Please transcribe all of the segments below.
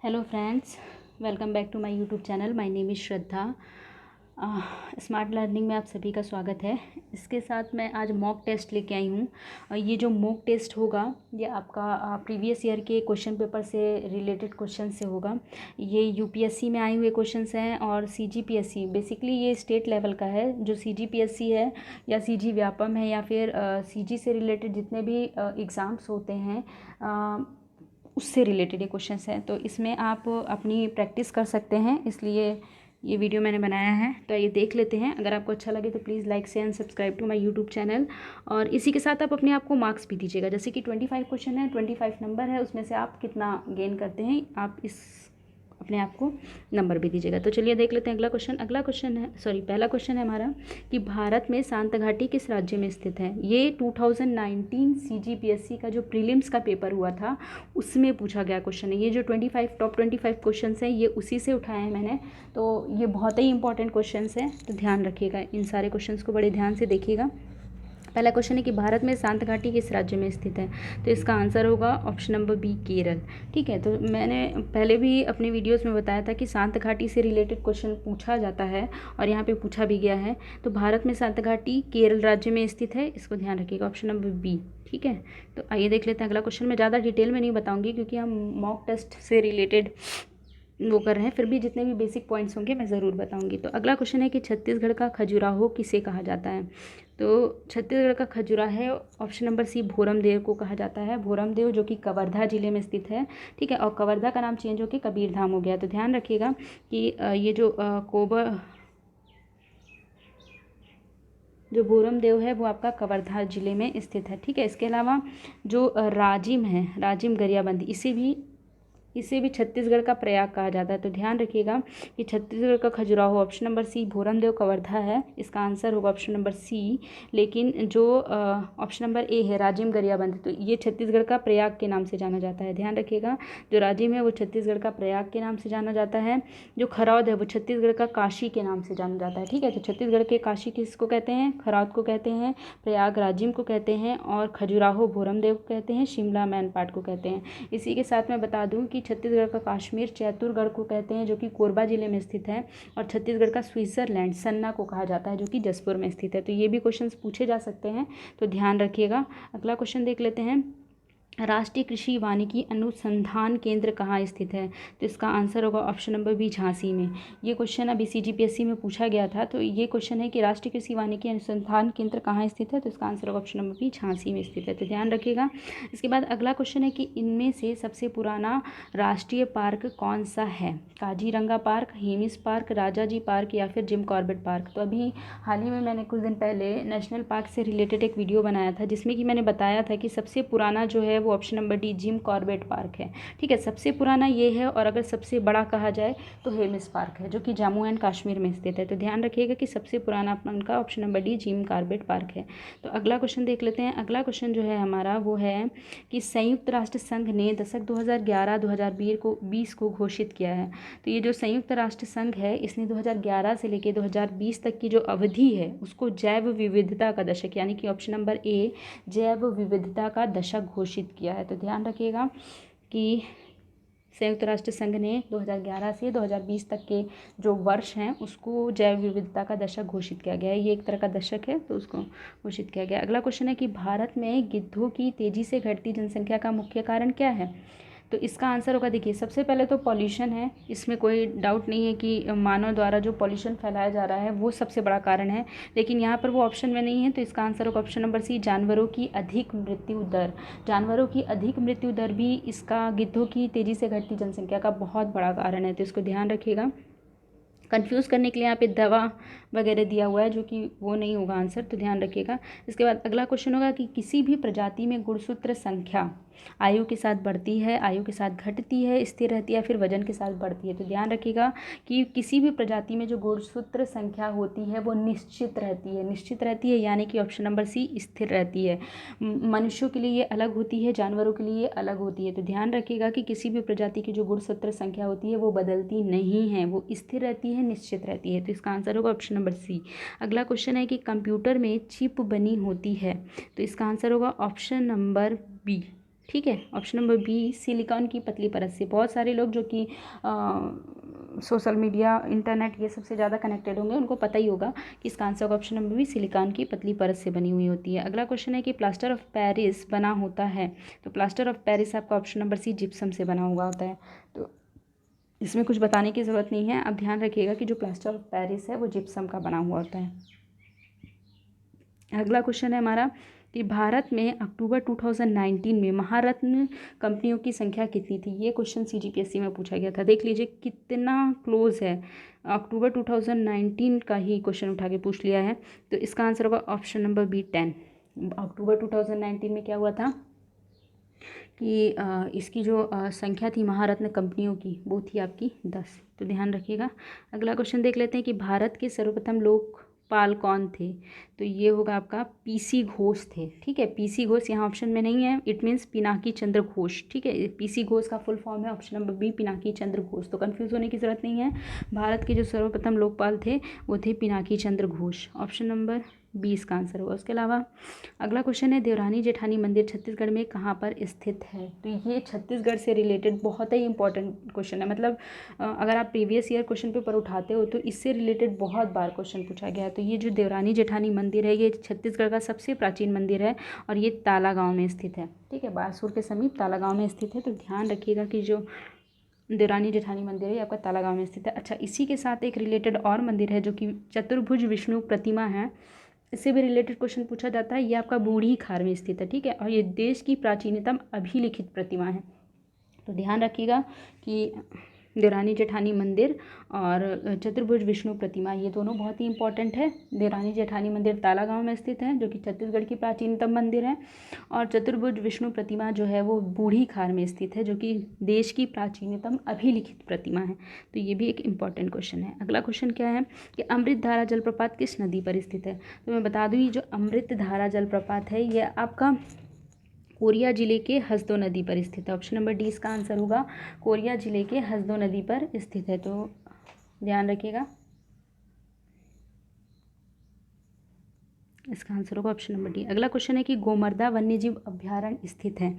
Hello friends, welcome back to my YouTube channel. My name is Shraddha. Smart learning में आप सभी का स्वागत है। इसके साथ मैं आज मॉक टेस्ट लेके आई हूँ। ये जो मॉक टेस्ट होगा ये आपका प्रीवियस ईयर के क्वेश्चन पेपर से रिलेटेड क्वेश्चन से होगा। ये यूपीएससी में आए हुए क्वेश्चंस हैं और सीजीपीएससी, बेसिकली ये स्टेट लेवल का है। जो सीजीपीएससी है या सीजी व्यापम है या फिर सीजी से रिलेटेड जितने भी एग्ज़ाम्स होते हैं उससे रिलेटेड ये क्वेश्चंस हैं। तो इसमें आप अपनी प्रैक्टिस कर सकते हैं, इसलिए ये वीडियो मैंने बनाया है। तो ये देख लेते हैं। अगर आपको अच्छा लगे तो प्लीज़ लाइक से and subscribe to my YouTube channel. और इसी के साथ आप अपने आप को मार्क्स भी दीजिएगा। जैसे कि 25 क्वेश्चन है, 25 नंबर है, उसमें से आप कितना गेन करते हैं आप इस अपने आप को नंबर भी दीजिएगा। तो चलिए देख लेते हैं पहला क्वेश्चन है हमारा कि भारत में सांतघाटी किस राज्य में स्थित है। ये 2019 सीजीपीएससी का जो प्रीलिम्स का पेपर हुआ था उसमें पूछा गया क्वेश्चन है। ये जो टॉप 25 क्वेश्चन हैं ये उसी से उठाए हैं मैंने। तो ये बहुत ही इंपॉर्टेंट क्वेश्चन हैं, तो ध्यान रखिएगा, इन सारे क्वेश्चन को बड़े ध्यान से देखिएगा। पहला क्वेश्चन है कि भारत में सांतघाटी किस राज्य में स्थित है। तो इसका आंसर होगा ऑप्शन नंबर बी, केरल। ठीक है, तो मैंने पहले भी अपने वीडियोस में बताया था कि सांतघाटी से रिलेटेड क्वेश्चन पूछा जाता है और यहाँ पे पूछा भी गया है। तो भारत में सांतघाटी केरल राज्य में स्थित है, इसको ध्यान रखिएगा, ऑप्शन नंबर बी। ठीक है, तो आइए देख लेते हैं अगला क्वेश्चन। मैं ज़्यादा डिटेल में नहीं बताऊँगी क्योंकि हम मॉक टेस्ट से रिलेटेड वो कर रहे हैं, फिर भी जितने भी बेसिक पॉइंट्स होंगे मैं ज़रूर बताऊंगी। तो अगला क्वेश्चन है कि छत्तीसगढ़ का खजुराहो किसे कहा जाता है। तो छत्तीसगढ़ का Khajuraho option number C, Bhoramdeo को कहा जाता है। भोरमदेव जो कि कवर्धा जिले में स्थित है। ठीक है, और कवर्धा का नाम चेंज होकर कबीरधाम हो गया। तो ध्यान रखिएगा कि ये जो भोरमदेव है वो आपका कवर्धा जिले में स्थित है। ठीक है, इसके अलावा जो राजिम है, राजिम गरियाबंद, इसे भी छत्तीसगढ़ का प्रयाग कहा जाता है। तो ध्यान रखिएगा कि छत्तीसगढ़ का Khajuraho option number C, Bhoramdeo Kawardha है, इसका आंसर होगा ऑप्शन नंबर सी। लेकिन जो ऑप्शन नंबर ए है, राजिम गरियाबंद, तो ये छत्तीसगढ़ का प्रयाग के नाम से जाना जाता है। ध्यान रखिएगा, जो राजिम है वो छत्तीसगढ़ का प्रयाग के नाम से जाना जाता है। जो खरौद है वो छत्तीसगढ़ का काशी के नाम से जाना जाता है। ठीक है, तो छत्तीसगढ़ के काशी किसको कहते हैं, खरौद को कहते हैं, प्रयाग राजिम को कहते हैं, और खजुराहो भोरमदेव को कहते हैं, शिमला मैनपाट को कहते हैं। इसी के साथ मैं बता दूं कि छत्तीसगढ़ का कश्मीर चैतुरगढ़ को कहते हैं, जो कि कोरबा जिले में स्थित है, और छत्तीसगढ़ का स्विट्जरलैंड सन्ना को कहा जाता है, जो कि जसपुर में स्थित है। तो ये भी क्वेश्चंस पूछे जा सकते हैं, तो ध्यान रखिएगा। अगला क्वेश्चन देख लेते हैं, राष्ट्रीय कृषि वानिकी अनुसंधान केंद्र कहाँ स्थित है। तो इसका आंसर होगा ऑप्शन नंबर बी, झांसी में। ये क्वेश्चन अभी सीजीपीएससी में पूछा गया था। तो ये क्वेश्चन है कि राष्ट्रीय कृषि वानिकी अनुसंधान केंद्र कहाँ स्थित है। तो इसका आंसर होगा ऑप्शन नंबर बी, झांसी में स्थित है। तो ध्यान रखिएगा। इसके बाद अगला क्वेश्चन है कि इनमें से सबसे पुराना राष्ट्रीय पार्क कौन सा है। Kaziranga park, Hemis park, Rajaji park या फिर जिम कॉर्बेट पार्क। तो अभी हाल ही में मैंने कुछ दिन पहले नेशनल पार्क से रिलेटेड एक वीडियो बनाया था जिसमें कि मैंने बताया था कि सबसे पुराना जो है वो option number D, Jim Corbett park है। ठीक है, सबसे पुराना ये है, और अगर सबसे बड़ा कहा जाए तो हेमिस पार्क है, जो कि जम्मू एंड कश्मीर में स्थित है। तो ध्यान रखिएगा कि सबसे पुराना अपना उनका option number D, Jim Corbett park है। तो अगला क्वेश्चन देख लेते हैं। अगला क्वेश्चन जो है हमारा वो है कि संयुक्त राष्ट्र संघ ने दशक 2011-2020 को घोषित किया है। तो ये जो संयुक्त राष्ट्र संघ है इसने 2011 से लेकर 2020 तक की जो अवधि है उसको जैव विविधता का दशक, यानी कि ऑप्शन नंबर ए, जैव विविधता का दशक घोषित किया है। तो ध्यान रखिएगा कि संयुक्त राष्ट्र संघ ने 2011 से 2020 तक के जो वर्ष हैं उसको जैव विविधता का दशक घोषित किया गया है। ये एक तरह का दशक है, तो उसको घोषित किया गया। अगला क्वेश्चन है कि भारत में गिद्धों की तेज़ी से घटती जनसंख्या का मुख्य कारण क्या है। तो इसका आंसर होगा, देखिए सबसे पहले तो पॉल्यूशन है, इसमें कोई डाउट नहीं है कि मानव द्वारा जो पॉल्यूशन फैलाया जा रहा है वो सबसे बड़ा कारण है। लेकिन यहाँ पर वो ऑप्शन में नहीं है, तो इसका आंसर होगा ऑप्शन नंबर सी, जानवरों की अधिक मृत्यु दर। जानवरों की अधिक मृत्यु दर भी इसका गिद्धों की तेज़ी से घटती जनसंख्या का बहुत बड़ा कारण है। तो इसको ध्यान रखिएगा। कंफ्यूज करने के लिए यहाँ पे दवा वगैरह दिया हुआ है, जो कि वो नहीं होगा आंसर, तो ध्यान रखिएगा। इसके बाद अगला क्वेश्चन होगा कि किसी भी प्रजाति में गुणसूत्र संख्या आयु के साथ बढ़ती है, आयु के साथ घटती है, स्थिर रहती है या फिर वजन के साथ बढ़ती है। तो ध्यान रखिएगा कि किसी भी प्रजाति में जो गुणसूत्र संख्या होती है वो निश्चित रहती है, यानी कि ऑप्शन नंबर सी, स्थिर रहती है। मनुष्यों के लिए ये अलग होती है, जानवरों के लिए अलग होती है। तो ध्यान रखिएगा कि किसी भी प्रजाति की जो गुणसूत्र संख्या होती है वो बदलती नहीं है, वो स्थिर रहती है, निश्चित रहती है। तो इसका आंसर होगा ऑप्शन नंबर सी। अगला क्वेश्चन है कि कंप्यूटर में चिप बनी होती है। तो इसका आंसर होगा ऑप्शन नंबर बी, ठीक है। ऑप्शन नंबर बी सिलिकॉन की पतली परत से। बहुत सारे लोग जो कि सोशल मीडिया, इंटरनेट ये सबसे ज़्यादा कनेक्टेड होंगे, उनको पता ही होगा कि इसका answer option number B silicon की पतली परत से बनी हुई होती है। अगला क्वेश्चन है कि प्लास्टर ऑफ पेरिस बना होता है, तो प्लास्टर ऑफ पेरिस आपका ऑप्शन नंबर सी जिप्सम से बना हुआ होता है। तो इसमें कुछ बताने की ज़रूरत नहीं है, आप ध्यान रखिएगा कि जो प्लास्टर ऑफ पेरिस है वो जिप्सम का बना हुआ होता है। अगला क्वेश्चन है हमारा कि भारत में अक्टूबर 2019 में महारत्न कंपनियों की संख्या कितनी थी। ये क्वेश्चन सीजीपीएससी में पूछा गया था। देख लीजिए कितना क्लोज है, अक्टूबर 2019 का ही क्वेश्चन उठा के पूछ लिया है। तो इसका आंसर होगा ऑप्शन नंबर बी 10। अक्टूबर 2019 में क्या हुआ था कि इसकी जो संख्या थी महारत्न कंपनियों की वो थी आपकी 10। तो ध्यान रखिएगा। अगला क्वेश्चन देख लेते हैं कि भारत के सर्वप्रथम लोकपाल कौन थे। तो ये होगा आपका पीसी घोष थे। ठीक है, पीसी घोष यहाँ ऑप्शन में नहीं है, इट मीन्स पिनाकी चंद्र घोष। ठीक है, पीसी घोष का फुल फॉर्म है option number B Pinaki Chandra Ghosh. तो कंफ्यूज होने की ज़रूरत नहीं है। भारत के जो सर्वप्रथम लोकपाल थे वो थे पिनाकी चंद्र घोष। ऑप्शन नंबर 20 का आंसर होगा। उसके अलावा अगला क्वेश्चन है देवरानी जेठानी मंदिर छत्तीसगढ़ में कहाँ पर स्थित है। तो ये छत्तीसगढ़ से रिलेटेड बहुत ही इंपॉर्टेंट क्वेश्चन है। मतलब अगर आप प्रीवियस ईयर क्वेश्चन पेपर उठाते हो तो इससे रिलेटेड बहुत बार क्वेश्चन पूछा गया है। तो ये जो देवरानी जेठानी मंदिर है ये छत्तीसगढ़ का सबसे प्राचीन मंदिर है और ये ताला गाँव में स्थित है। ठीक है, बारसूर के समीप ताला गाँव में स्थित है। तो ध्यान रखिएगा कि जो देवरानी जेठानी मंदिर है ये आपका ताला गाँव में स्थित है। अच्छा, इसी के साथ एक रिलेटेड और मंदिर है जो कि चतुर्भुज विष्णु प्रतिमा है, इससे भी रिलेटेड क्वेश्चन पूछा जाता है। ये आपका बूढ़ी खार में स्थित है। ठीक है, और ये देश की प्राचीनतम अभिलिखित प्रतिमा है। तो ध्यान रखिएगा कि देवरानी जेठानी मंदिर और चतुर्भुज विष्णु प्रतिमा ये दोनों बहुत ही इंपॉर्टेंट है। देवरानी जेठानी मंदिर ताला गाँव में स्थित है जो कि छत्तीसगढ़ की प्राचीनतम मंदिर है, और चतुर्भुज विष्णु प्रतिमा जो है वो बूढ़ी खार में स्थित है जो कि देश की प्राचीनतम अभिलिखित प्रतिमा है। तो ये भी एक इम्पॉर्टेंट क्वेश्चन है। अगला क्वेश्चन क्या है कि अमृतधारा जलप्रपात किस नदी पर स्थित है। तो मैं बता दूँ ये जो अमृतधारा जलप्रपात है ये आपका कोरिया जिले के हसदो नदी पर स्थित है। ऑप्शन नंबर डी इसका आंसर होगा, कोरिया जिले के हसदो नदी पर स्थित है। तो ध्यान रखिएगा, इसका आंसर होगा ऑप्शन नंबर डी। अगला क्वेश्चन है कि गोमर्दा वन्यजीव अभ्यारण्य स्थित है।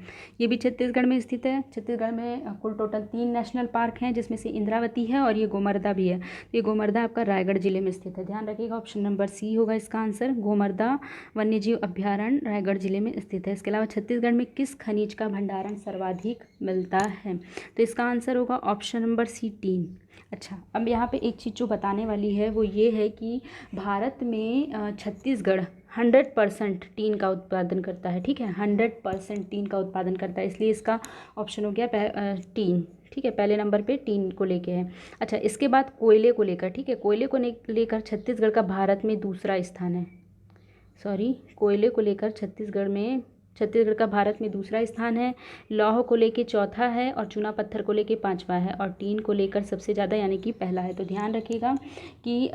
ये भी छत्तीसगढ़ में स्थित है। छत्तीसगढ़ में कुल टोटल 3 नेशनल पार्क हैं जिसमें से इंद्रावती है और ये गोमर्दा भी है। तो ये गोमर्दा आपका रायगढ़ जिले में स्थित है। ध्यान रखिएगा, ऑप्शन नंबर सी होगा इसका आंसर, गोमर्दा वन्यजीव अभ्यारण्य रायगढ़ जिले में स्थित है। इसके अलावा छत्तीसगढ़ में किस खनिज का भंडारण सर्वाधिक मिलता है। तो इसका आंसर होगा ऑप्शन नंबर सी टीन। अच्छा, अब यहाँ पे एक चीज़ जो बताने वाली है वो ये है कि भारत में छत्तीसगढ़ 100% टीन का उत्पादन करता है। ठीक है, 100% टीन का उत्पादन करता है, इसलिए इसका ऑप्शन हो गया टीन। ठीक है, पहले नंबर पे टीन को लेके है। अच्छा, इसके बाद कोयले को लेकर, ठीक है, कोयले को लेकर छत्तीसगढ़ का भारत में दूसरा स्थान है। सॉरी, कोयले को लेकर छत्तीसगढ़ का भारत में दूसरा स्थान है, लौह को लेके चौथा है और चूना पत्थर को लेके 5वां है, और टीन को लेकर सबसे ज़्यादा यानी कि पहला है। तो ध्यान रखिएगा कि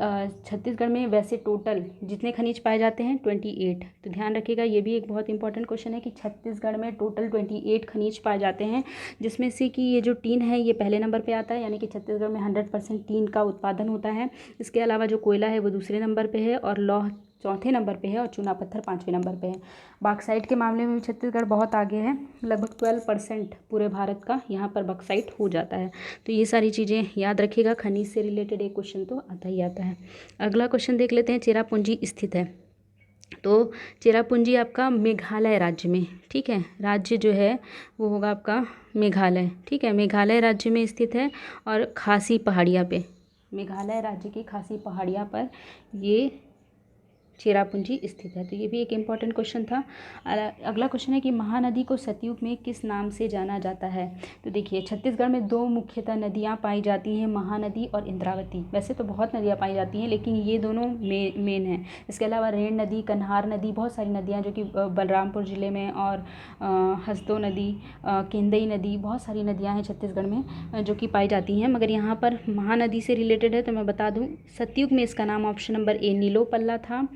छत्तीसगढ़ में वैसे टोटल जितने खनिज पाए जाते हैं 28। तो ध्यान रखिएगा, ये भी एक बहुत इंपॉर्टेंट क्वेश्चन है कि छत्तीसगढ़ में टोटल 28 खनिज पाए जाते हैं, जिसमें से कि ये जो टीन है ये पहले नंबर पर आता है, यानी कि छत्तीसगढ़ में 100% टीन का उत्पादन होता है। इसके अलावा जो कोयला है वो दूसरे नंबर पर है, और लौह चौथे नंबर पे है, और चूना पत्थर 5वें नंबर पे है। बॉक्साइट के मामले में भी छत्तीसगढ़ बहुत आगे है, लगभग 12% पूरे भारत का यहाँ पर बॉक्साइट हो जाता है। तो ये सारी चीज़ें याद रखिएगा, खनिज से रिलेटेड एक क्वेश्चन तो आता ही आता है। अगला क्वेश्चन देख लेते हैं, चेरापूंजी स्थित है। तो चेरापूंजी आपका मेघालय राज्य में, ठीक है, राज्य जो है वो होगा आपका मेघालय। ठीक है, मेघालय राज्य में स्थित है और खासी पहाड़ियाँ पे, मेघालय राज्य की खासी पहाड़ियाँ पर ये चेरापूंजी स्थित है। तो ये भी एक इम्पॉर्टेंट क्वेश्चन था। अगला क्वेश्चन है कि महानदी को सतयुग में किस नाम से जाना जाता है। तो देखिए, छत्तीसगढ़ में 2 मुख्यतः नदियाँ पाई जाती हैं, महानदी और इंद्रावती। वैसे तो बहुत नदियाँ पाई जाती हैं लेकिन ये दोनों मेन हैं। इसके अलावा रेण नदी, कन्हार नदी, बहुत सारी नदियाँ जो कि बलरामपुर ज़िले में, और हसदो नदी, केंदई नदी, बहुत सारी नदियाँ हैं छत्तीसगढ़ में जो कि पाई जाती हैं। मगर यहाँ पर महानदी से रिलेटेड है तो मैं बता दूँ, सतयुग में इसका नाम ऑप्शन नंबर ए नीलोपल्ला था,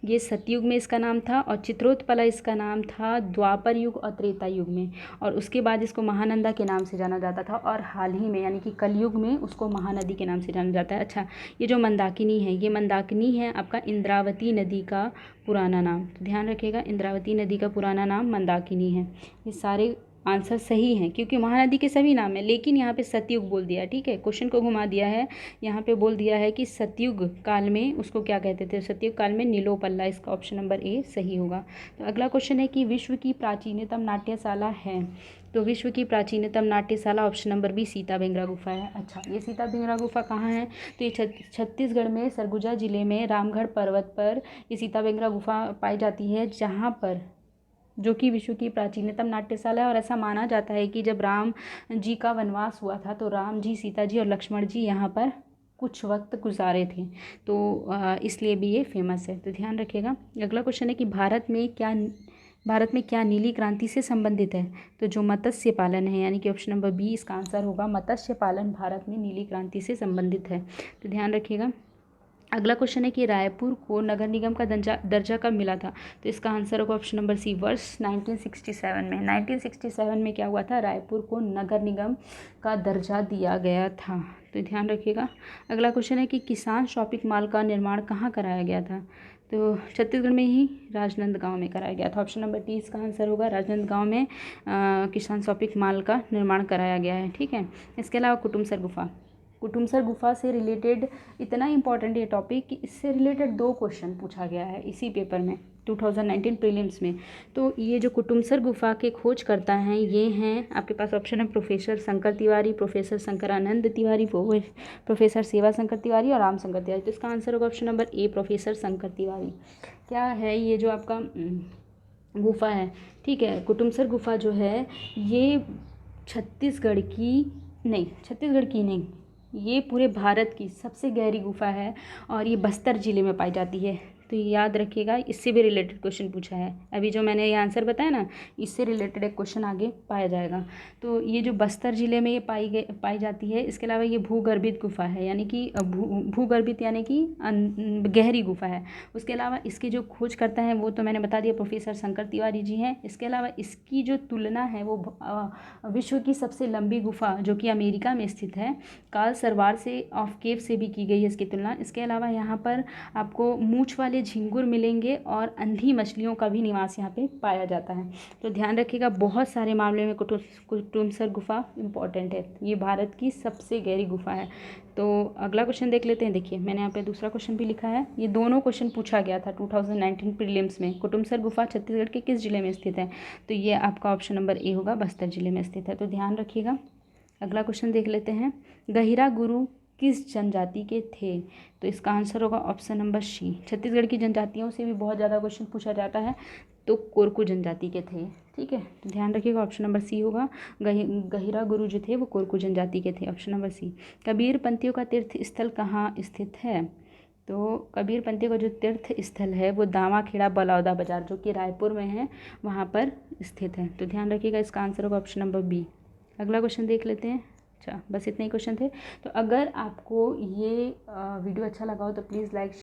ये सतयुग में इसका नाम था, और चित्रोत्पला इसका नाम था द्वापर युग और त्रेता युग में, और उसके बाद इसको महानंदा के नाम से जाना जाता था, और हाल ही में यानी कि कलयुग में उसको महानदी के नाम से जाना जाता है। अच्छा, ये जो मंदाकिनी है, ये मंदाकिनी है आपका इंद्रावती नदी का पुराना नाम। तो ध्यान रखिएगा, इंद्रावती नदी का पुराना नाम मंदाकिनी है। ये सारे आंसर सही है, क्योंकि महानदी के सभी नाम है, लेकिन यहाँ पे सतयुग बोल दिया। ठीक है, क्वेश्चन को घुमा दिया है, यहाँ पे बोल दिया है कि सतयुग काल में उसको क्या कहते थे, सतयुग काल में नीलोपल्ला। इसका ऑप्शन नंबर ए सही होगा। तो अगला क्वेश्चन है कि विश्व की प्राचीनतम नाट्यशाला है। तो विश्व की प्राचीनतम नाट्यशाला ऑप्शन नंबर बी सीता भिंगरा गुफा है। अच्छा, ये सीता भिंगरा गुफा कहाँ है? तो ये छत्तीसगढ़ में सरगुजा जिले में रामगढ़ पर्वत पर ये सीता भिंगरा गुफा पाई जाती है, जहाँ पर, जो कि विश्व की प्राचीनतम नाट्यशाला है। और ऐसा माना जाता है कि जब राम जी का वनवास हुआ था तो राम जी, सीता जी और लक्ष्मण जी यहाँ पर कुछ वक्त गुजारे थे, तो इसलिए भी ये फेमस है। तो ध्यान रखिएगा। अगला क्वेश्चन है कि भारत में क्या नीली क्रांति से संबंधित है? तो जो मत्स्य पालन है, यानी कि ऑप्शन नंबर बी इसका आंसर होगा। मत्स्य पालन भारत में नीली क्रांति से संबंधित है। तो ध्यान रखिएगा। अगला क्वेश्चन है कि रायपुर को नगर निगम का दर्जा कब मिला था? तो इसका आंसर होगा ऑप्शन नंबर सी, वर्ष 1967 में। 1967 में क्या हुआ था? रायपुर को नगर निगम का दर्जा दिया गया था। तो ध्यान रखिएगा। अगला क्वेश्चन है कि किसान शॉपिंग मॉल का निर्माण कहाँ कराया गया था? तो छत्तीसगढ़ में ही राजनांदगांव में कराया गया था। ऑप्शन नंबर टी इसका आंसर होगा। राजनांदगांव में किसान शॉपिंग मॉल का निर्माण कराया गया है। ठीक है। इसके अलावा कुटुमसर गुफा, कुटुमसर गुफा से रिलेटेड इतना इंपॉर्टेंट ये टॉपिक कि इससे रिलेटेड 2 क्वेश्चन पूछा गया है इसी पेपर में 2019 प्रीलिम्स में। तो ये जो कुटुमसर गुफा के खोज करता हैं, ये हैं आपके पास ऑप्शन है professor Shankar Tiwari, professor Shankaranand Tiwari, professor सेवा शंकर तिवारी और राम शंकर तिवारी। तो इसका आंसर होगा option number A, professor Shankar Tiwari. क्या है ये जो आपका गुफा है? ठीक है, कुटुमसर गुफा जो है ये छत्तीसगढ़ की नहीं, ये पूरे भारत की सबसे गहरी गुफा है और ये बस्तर ज़िले में पाई जाती है। तो याद रखिएगा, इससे भी रिलेटेड क्वेश्चन पूछा है। अभी जो मैंने ये आंसर बताया ना, इससे रिलेटेड एक क्वेश्चन आगे पाया जाएगा। तो ये जो बस्तर ज़िले में ये पाई जाती है। इसके अलावा ये भूगर्भित गुफा है, यानी कि भूगर्भित यानी कि गहरी गुफा है। उसके अलावा इसकी जो खोज करता है वो तो मैंने बता दिया, प्रोफेसर शंकर तिवारी जी हैं। इसके अलावा इसकी जो तुलना है वो विश्व की सबसे लंबी गुफा जो कि अमेरिका में स्थित है, काल सरवार से ऑफ केव से भी की गई है इसकी तुलना। इसके अलावा यहाँ पर आपको मूंछ वाले झिंगुर मिलेंगे और अंधी मछलियों का भी निवास यहाँ पे पाया जाता है। तो ध्यान रखिएगा, बहुत सारे मामले में कुटुमसर गुफा इम्पॉर्टेंट है। ये भारत की सबसे गहरी गुफा है। तो अगला क्वेश्चन देख लेते हैं। देखिए, मैंने यहाँ पे दूसरा क्वेश्चन भी लिखा है। ये दोनों क्वेश्चन पूछा गया था 2019 प्रीलिम्स में। कुटुमसर गुफा छत्तीसगढ़ के किस जिले में स्थित है? तो ये आपका ऑप्शन नंबर ए होगा, बस्तर जिले में स्थित है। तो ध्यान रखिएगा। अगला क्वेश्चन देख लेते हैं। गहिरा गुरु किस जनजाति के थे? तो इसका आंसर होगा ऑप्शन नंबर सी। छत्तीसगढ़ की जनजातियों से भी बहुत ज़्यादा क्वेश्चन पूछा जाता है, तो कोरकू जनजाति के थे। ठीक है, तो ध्यान रखिएगा, ऑप्शन नंबर सी होगा। गहिरा गुरु जो थे वो कोरकू जनजाति के थे, ऑप्शन नंबर सी। कबीर पंथियों का तीर्थ स्थल कहाँ स्थित है? तो कबीर पंथियों का जो तीर्थ स्थल है वो दावाखेड़ा बलौदा बाजार, जो कि रायपुर में है, वहाँ पर स्थित है। तो ध्यान रखिएगा, इसका आंसर होगा ऑप्शन नंबर बी। अगला क्वेश्चन देख लेते हैं। अच्छा, बस इतने ही क्वेश्चन थे। तो अगर आपको ये वीडियो अच्छा लगा हो तो प्लीज़ लाइक